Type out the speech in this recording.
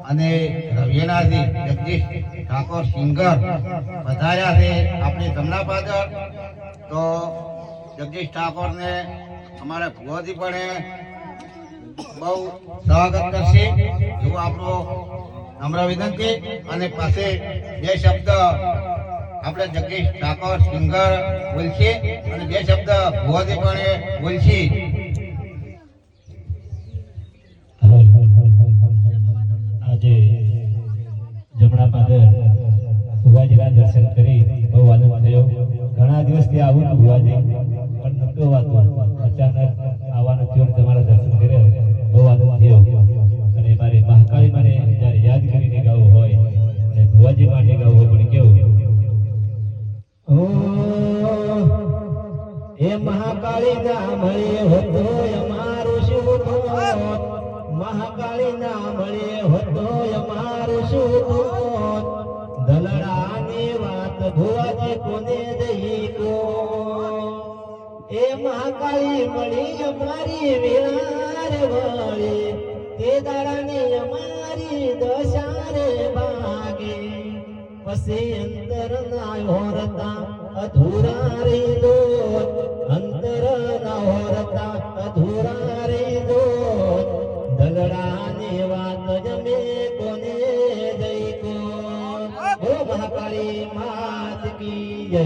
અને રવિનાજી જગદીશ ઠાકોર સિંગર પધાર્યા છે આપણી જમણા પાદર. તો જગદીશ ઠાકોરને અમારા ભુવાજી પણ બહુ સ્વાગત કરશે એવું આપણો નમ્ર વિનંતી. અને પાસે બે શબ્દ આપણે જગદીશ ઠાકોર સિંગર બોલશે અને બે શબ્દ ભુવાજી પણ બોલશે. આજે જમણા પાદર ભુવાજીના દર્શન કરી બહુ આનંદ થયો. ઘણા દિવસથી આવું હતું ભુવાજી, પણ નહોતું આવતું. અચાનક આવવાનું થયું, તમારા દર્શન કર્યા, બહુ આનંદ થયો. અને મારે મહાકાળી મને જ્યારે યાદ કરીને ગાવું હોય અને ભુવાજી માટે ગાવું હોય પણ કેવું, એ મહાકાળી ના મળે હતો અમારું શું થોત, મહાકાળી ના મળે હતો અમારું શું થોત, દલડાની વાત ભુવાજી કોને દઈ કો, એ મહાકાળી મળી અમારી વેળાર વળી, તે દાડાની અમારી દશારે ભાગે, પછી અંતર ના હોરતા અધૂરા રહી દો, અંતર ના હોરતા અધૂરા રહી દો, દલડાની વાત જમે કોને દઈ કો. હો મહાકાળી માત કી જય.